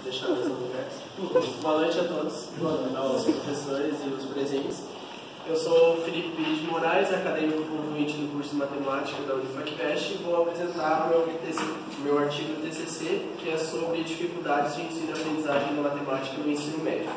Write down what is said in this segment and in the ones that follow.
deixar mais um lugar. Boa noite a todos, aos professores e os presentes. Eu sou Felipe Pires de Moraes, acadêmico concluinte do curso de Matemática da Unifacvest, e vou apresentar o meu artigo de TCC, que é sobre dificuldades de ensino e aprendizagem da matemática no ensino médio.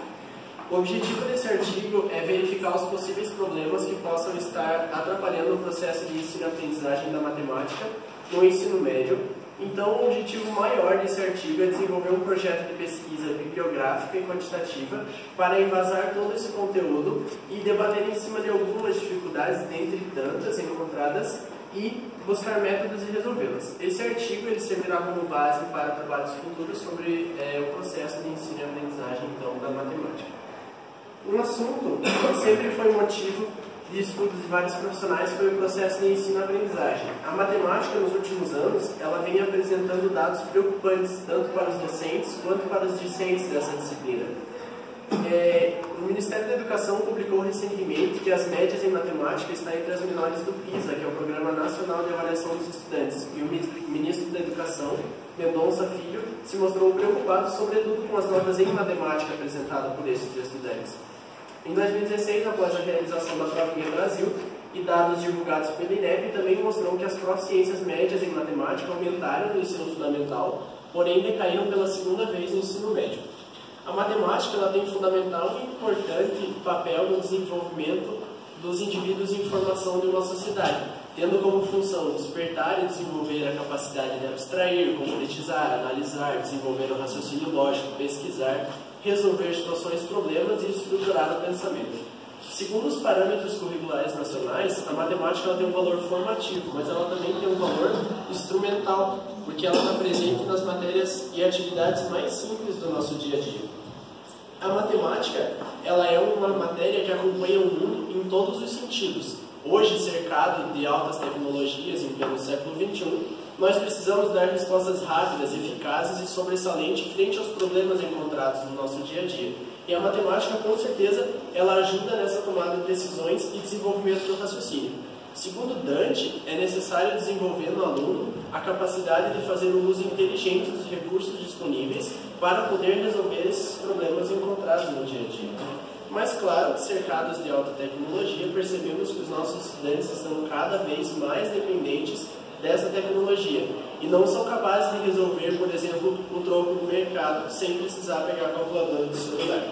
O objetivo desse artigo é verificar os possíveis problemas que possam estar atrapalhando o processo de ensino e aprendizagem da matemática no ensino médio. Então, o objetivo maior desse artigo é desenvolver um projeto de pesquisa bibliográfica e quantitativa para embasar todo esse conteúdo e debater em cima de algumas dificuldades, dentre tantas encontradas, e buscar métodos de resolvê-las. Esse artigo ele servirá como base para trabalhos futuros sobre o processo de ensino e aprendizagem então, da matemática. Um assunto que sempre foi motivo de estudos de vários profissionais foi o processo de ensino e aprendizagem. A matemática, nos últimos anos, ela vem apresentando dados preocupantes, tanto para os docentes quanto para os discentes dessa disciplina. O Ministério da Educação publicou recentemente que as médias em matemática estão entre as menores do PISA, que é o Programa Nacional de Avaliação dos Estudantes, e o Ministro da Educação, Mendonça Filho, se mostrou preocupado, sobretudo com as notas em matemática apresentadas por esses estudantes. Em 2016, após a realização da Provinha Brasil e dados divulgados pela INEP, também mostrou que as proficiências médias em matemática aumentaram no ensino fundamental, porém decaíram pela segunda vez no ensino médio. A matemática ela tem fundamental e importante papel no desenvolvimento dos indivíduos em formação de uma sociedade, tendo como função despertar e desenvolver a capacidade de abstrair, concretizar, analisar, desenvolver o raciocínio lógico, pesquisar, resolver situações, problemas e estruturar o pensamento. Segundo os parâmetros curriculares nacionais, a matemática ela tem um valor formativo, mas ela também tem um valor instrumental, porque ela está presente nas matérias e atividades mais simples do nosso dia a dia. A matemática ela é uma matéria que acompanha o mundo em todos os sentidos. Hoje, cercado de altas tecnologias em pleno século XXI, nós precisamos dar respostas rápidas, eficazes e sobressalentes frente aos problemas encontrados no nosso dia a dia. E a matemática, com certeza, ela ajuda nessa tomada de decisões e desenvolvimento do raciocínio. Segundo Dante, é necessário desenvolver no aluno a capacidade de fazer um uso inteligente dos recursos disponíveis para poder resolver esses problemas encontrados no dia a dia. Mas, claro, cercados de alta tecnologia, percebemos que os nossos estudantes estão cada vez mais dependentes dessa tecnologia e não são capazes de resolver, por exemplo, o troco do mercado sem precisar pegar a calculadora do celular.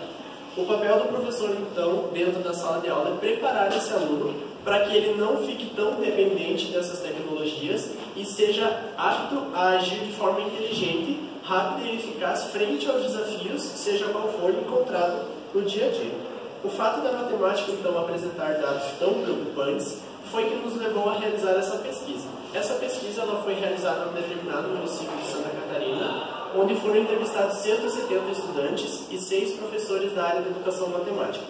O papel do professor, então, dentro da sala de aula é preparar esse aluno para que ele não fique tão dependente dessas tecnologias e seja apto a agir de forma inteligente, rápida e eficaz frente aos desafios, seja qual for encontrado no dia a dia. O fato da matemática, então, apresentar dados tão preocupantes foi que nos levou a realizar essa pesquisa. Essa pesquisa ela foi realizada em um determinado município de Santa Catarina, onde foram entrevistados 170 estudantes e 6 professores da área de educação matemática.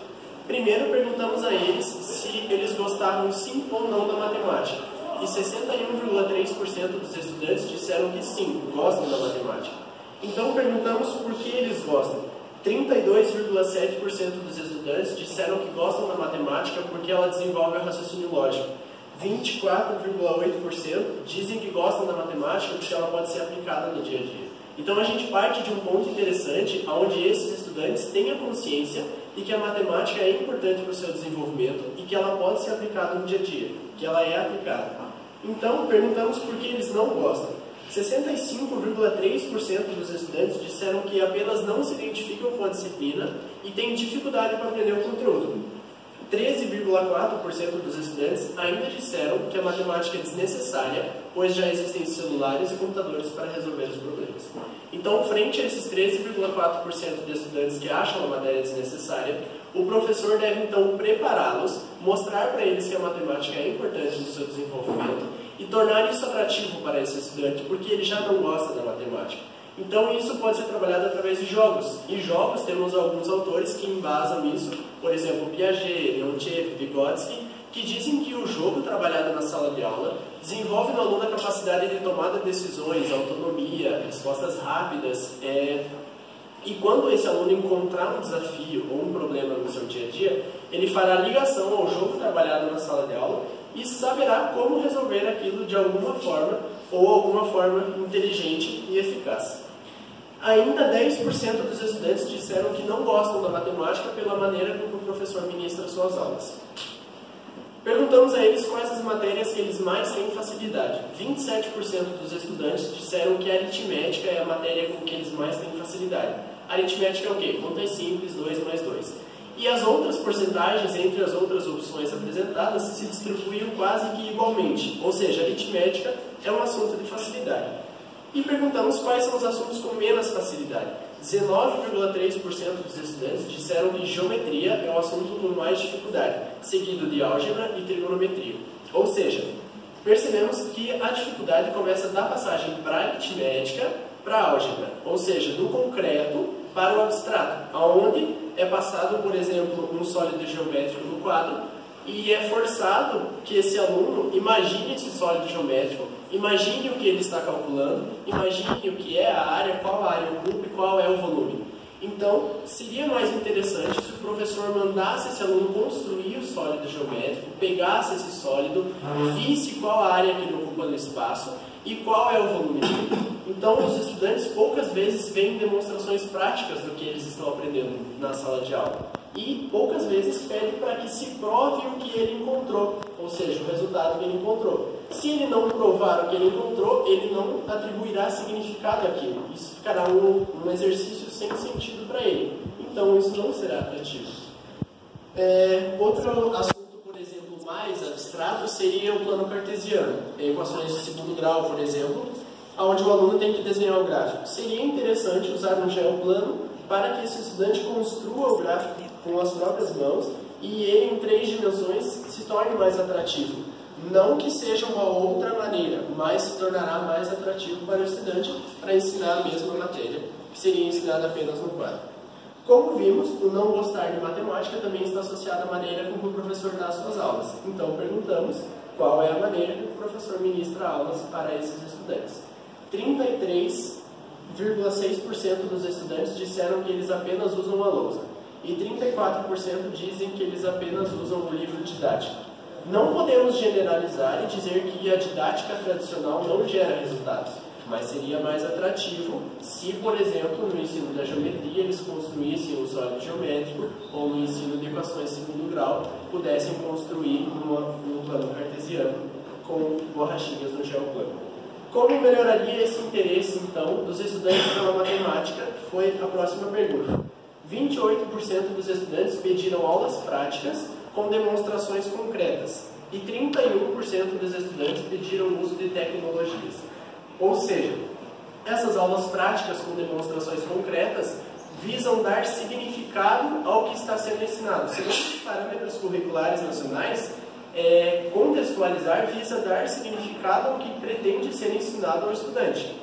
Primeiro, perguntamos a eles se eles gostavam sim ou não da matemática, e 61,3% dos estudantes disseram que sim, gostam da matemática. Então, perguntamos por que eles gostam. 32,7% dos estudantes disseram que gostam da matemática porque ela desenvolve o raciocínio lógico. 24,8% dizem que gostam da matemática porque ela pode ser aplicada no dia a dia. Então a gente parte de um ponto interessante onde esses estudantes têm a consciência de que a matemática é importante para o seu desenvolvimento e que ela pode ser aplicada no dia a dia, que ela é aplicada. Então perguntamos por que eles não gostam. 65,3% dos estudantes disseram que apenas não se identificam com a disciplina e têm dificuldade para aprender o conteúdo. 13,4% dos estudantes ainda disseram que a matemática é desnecessária, pois já existem celulares e computadores para resolver os problemas. Então, frente a esses 13,4% de estudantes que acham a matéria desnecessária, o professor deve então prepará-los, mostrar para eles que a matemática é importante no seu desenvolvimento e tornar isso atrativo para esse estudante, porque ele já não gosta da matemática. Então isso pode ser trabalhado através de jogos. Em jogos temos alguns autores que embasam isso, por exemplo, Piaget, Leontief, Vygotsky, que dizem que o jogo trabalhado na sala de aula desenvolve no aluno a capacidade de tomada de decisões, autonomia, respostas rápidas, e quando esse aluno encontrar um desafio ou um problema no seu dia a dia, ele fará ligação ao jogo trabalhado na sala de aula e saberá como resolver aquilo de alguma forma ou alguma forma inteligente e eficaz. Ainda 10% dos estudantes disseram que não gostam da matemática pela maneira como o professor ministra suas aulas. Perguntamos a eles quais as matérias que eles mais têm facilidade. 27% dos estudantes disseram que a aritmética é a matéria com que eles mais têm facilidade. Aritmética é o quê? Contas simples, 2 mais 2. E as outras porcentagens entre as outras opções apresentadas se distribuíram quase que igualmente. Ou seja, aritmética é um assunto de facilidade. E perguntamos quais são os assuntos com menos facilidade. 19,3% dos estudantes disseram que geometria é o assunto com mais dificuldade, seguido de álgebra e trigonometria. Ou seja, percebemos que a dificuldade começa da passagem para a aritmética para a álgebra, ou seja, do concreto para o abstrato, onde é passado, por exemplo, um sólido geométrico no quadro e é forçado que esse aluno imagine esse sólido geométrico, imagine o que ele está calculando, imagine o que é a área, qual a área ocupa e qual é o volume. Então, seria mais interessante se o professor mandasse esse aluno construir o sólido geométrico, pegasse esse sólido, visse qual a área que ele ocupa no espaço e qual é o volume dele. Então, os estudantes poucas vezes veem demonstrações práticas do que eles estão aprendendo na sala de aula. E poucas vezes pedem para que se prove o que ele encontrou, ou seja, o resultado que ele encontrou. Se ele não provar o que ele encontrou, ele não atribuirá significado àquilo. Isso ficará um exercício sem sentido para ele. Então, isso não será atrativo. Outro assunto, por exemplo, mais abstrato seria o plano cartesiano. Equações de segundo grau, por exemplo, onde o aluno tem que desenhar o gráfico. Seria interessante usar um geoplano para que esse estudante construa o gráfico com as próprias mãos e ele, em 3 dimensões, se torne mais atrativo. Não que seja uma outra maneira, mas se tornará mais atrativo para o estudante para ensinar a mesma matéria, que seria ensinada apenas no quadro. Como vimos, o não gostar de matemática também está associado à maneira como o professor dá suas aulas. Então, perguntamos qual é a maneira como o professor ministra aulas para esses estudantes. 33,6% dos estudantes disseram que eles apenas usam a lousa e 34% dizem que eles apenas usam o livro didático. Não podemos generalizar e dizer que a didática tradicional não gera resultados, mas seria mais atrativo se, por exemplo, no ensino da geometria eles construíssem um sólido geométrico ou no ensino de equações de segundo grau pudessem construir um plano cartesiano com borrachinhas no geoplano. Como melhoraria esse interesse, então, dos estudantes pela matemática? Foi a próxima pergunta. 28% dos estudantes pediram aulas práticas com demonstrações concretas e 31% dos estudantes pediram o uso de tecnologias. Ou seja, essas aulas práticas com demonstrações concretas visam dar significado ao que está sendo ensinado. Segundo os parâmetros curriculares nacionais, contextualizar visa dar significado ao que pretende ser ensinado ao estudante.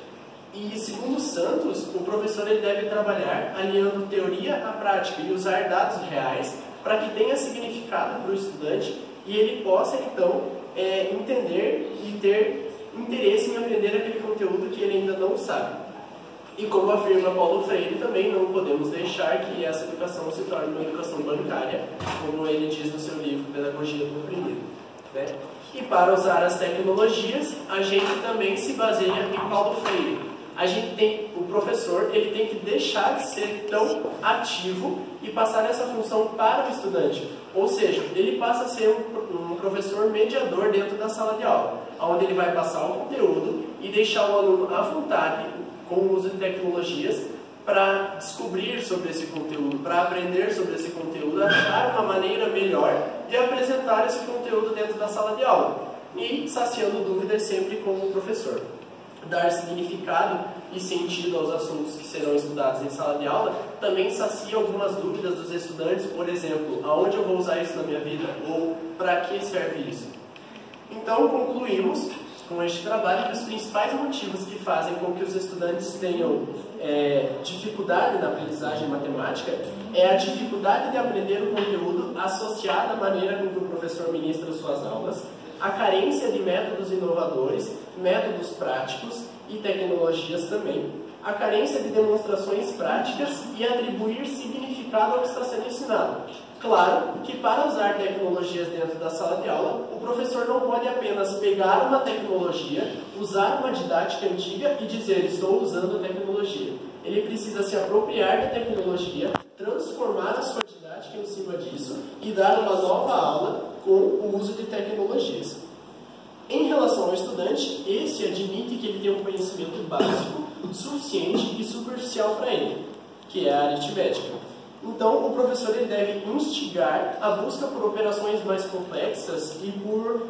E, segundo Santos, o professor ele deve trabalhar alinhando teoria à prática e usar dados reais para que tenha significado para o estudante e ele possa, então, entender e ter interesse em aprender aquele conteúdo que ele ainda não sabe. E como afirma Paulo Freire, também não podemos deixar que essa educação se torne uma educação bancária, como ele diz no seu livro Pedagogia do Oprimido, né? E para usar as tecnologias, a gente também se baseia em Paulo Freire. O professor ele tem que deixar de ser tão ativo e passar essa função para o estudante. Ou seja, ele passa a ser um professor mediador dentro da sala de aula, onde ele vai passar o conteúdo e deixar o aluno à vontade com o uso de tecnologias para descobrir sobre esse conteúdo, para aprender sobre esse conteúdo, achar uma maneira melhor de apresentar esse conteúdo dentro da sala de aula e saciando dúvidas sempre com o professor. Dar significado e sentido aos assuntos que serão estudados em sala de aula também sacia algumas dúvidas dos estudantes, por exemplo, aonde eu vou usar isso na minha vida? Ou para que serve isso? Então, concluímos com este trabalho que os principais motivos que fazem com que os estudantes tenham dificuldade na aprendizagem matemática é a dificuldade de aprender o conteúdo associada à maneira com que o professor ministra suas aulas, a carência de métodos inovadores, métodos práticos e tecnologias também, a carência de demonstrações práticas e atribuir significado ao que está sendo ensinado. Claro que para usar tecnologias dentro da sala de aula, o professor não pode apenas pegar uma tecnologia, usar uma didática antiga e dizer estou usando a tecnologia. ele precisa se apropriar da tecnologia, transformar a sua didática em cima disso e dar uma nova aula com o uso de tecnologias. Em relação ao estudante, esse admite que ele tem um conhecimento básico, suficiente e superficial para ele, que é a aritmética. Então, o professor ele deve instigar a busca por operações mais complexas e por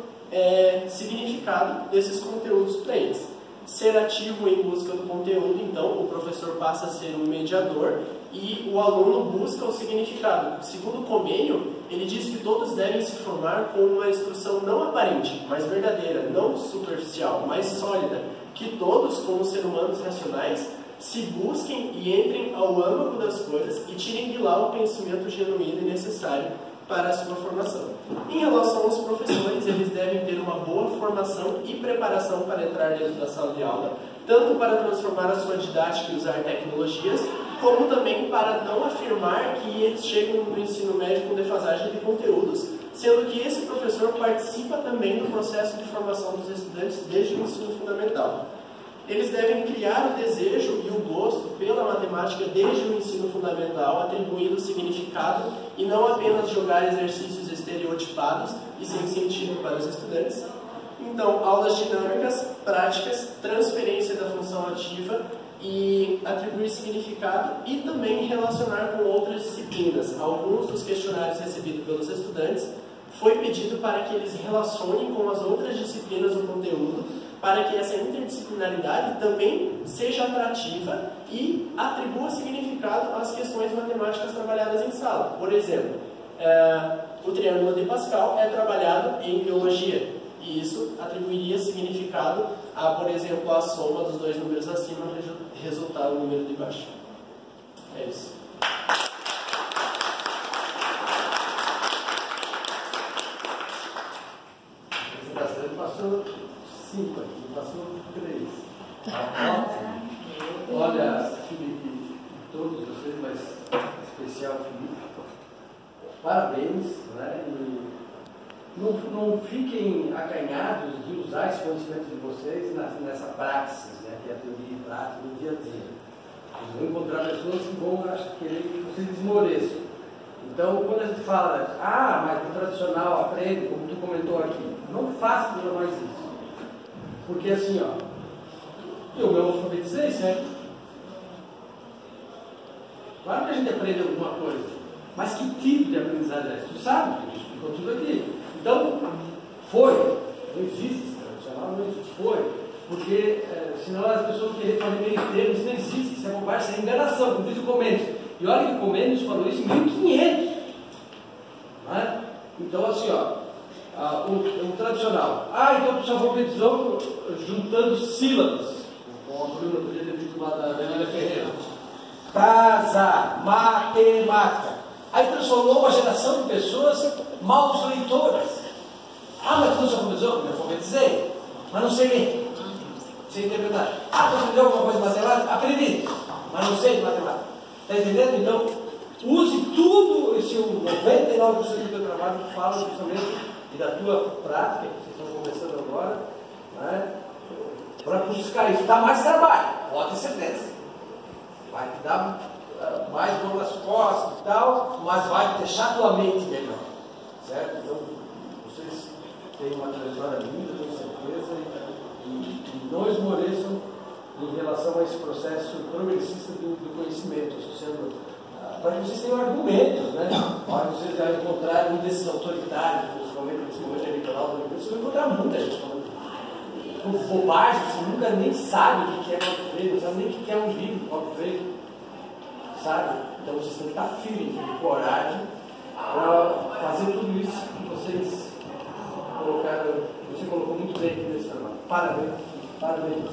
significado desses conteúdos para eles. Ser ativo em busca do conteúdo, então, o professor passa a ser um mediador e o aluno busca o significado. Segundo o Comênio, ele diz que todos devem se formar com uma instrução não aparente, mas verdadeira, não superficial, mas sólida, que todos, como seres humanos racionais, se busquem e entrem ao âmago das coisas e tirem de lá o conhecimento genuíno e necessário para a sua formação. Em relação aos professores, eles devem ter uma boa formação e preparação para entrar dentro da sala de aula, tanto para transformar a sua didática e usar tecnologias, como também para não afirmar que eles chegam no ensino médio com defasagem de conteúdos, sendo que esse professor participa também do processo de formação dos estudantes desde o ensino fundamental. Eles devem criar o desejo e o gosto pela matemática desde o ensino fundamental, atribuindo significado e não apenas jogar exercícios estereotipados e sem sentido para os estudantes. Então, aulas dinâmicas, práticas, transferência da função ativa e atribuir significado e também relacionar com outras disciplinas. Alguns dos questionários recebidos pelos estudantes foi pedido para que eles relacionem com as outras disciplinas o conteúdo, para que essa interdisciplinaridade também seja atrativa e atribua significado às questões matemáticas trabalhadas em sala. Por exemplo, o triângulo de Pascal é trabalhado em biologia, e isso atribuiria significado a, por exemplo, a soma dos dois números acima resultar no número de baixo. É isso. A apresentação passou 5 aqui, passou 3. Olha, Felipe, todos vocês, mas em especial Felipe, parabéns, né? E não fiquem acanhados de usar esse conhecimento de vocês nessa praxis, né? Que é a teoria e prática do dia a dia. Vocês vão encontrar pessoas que vão querer que vocês esmoreçam. Então, quando a gente fala, mas o tradicional aprende, como tu comentou aqui, não faça mais isso. Porque assim, eu me alfabetizei, certo? Claro que a gente aprende alguma coisa, mas que tipo de aprendizagem é essa? Tu sabe, tu explicou tudo aqui. Então, não existe esse tradicional, não existe, porque senão as pessoas querem fazer meio termo, isso não existe, isso é bobagem, isso é enganação, como diz o Comênios. E olha que o Comênios falou isso em 1500. Não é? Então, assim, o tradicional. Então tu se alfabetizou juntando sílabas. Como a Bruna podia ter dito lá da Daniela Ferreira. Casa, matemática. Aí transformou uma geração de pessoas maus leitoras. Mas tu não se alfabetizou? Me alfabetizei. Mas não sei ler. Sei interpretar. Tu aprendeu alguma coisa de matemática? Aprendi. Mas não sei matemática. Está entendendo? Então, use tudo esse 99% do teu trabalho que fala justamente e da tua prática, que vocês estão começando agora, né, para buscar isso. Dá mais trabalho, pode ter certeza. Vai te dar mais dor nas costas e tal, mas vai deixar tua mente melhor. Certo? Então, vocês têm uma trajetória linda, tenho certeza, e não esmoreçam em relação a esse processo progressista do conhecimento, associando para que vocês tenham argumentos, né? Para vocês já encontrarem um desses autoritários, principalmente nesse momento eleitoral, vocês vão encontrar muita gente falando com bobagem, você nunca nem sabe o que é Paulo Freire, não sabe nem o que é um livro de Paulo Freire, sabe? Então vocês têm que estar firmes, com coragem, para fazer tudo isso que vocês colocaram, você colocou muito bem aqui nesse trabalho. Parabéns, parabéns.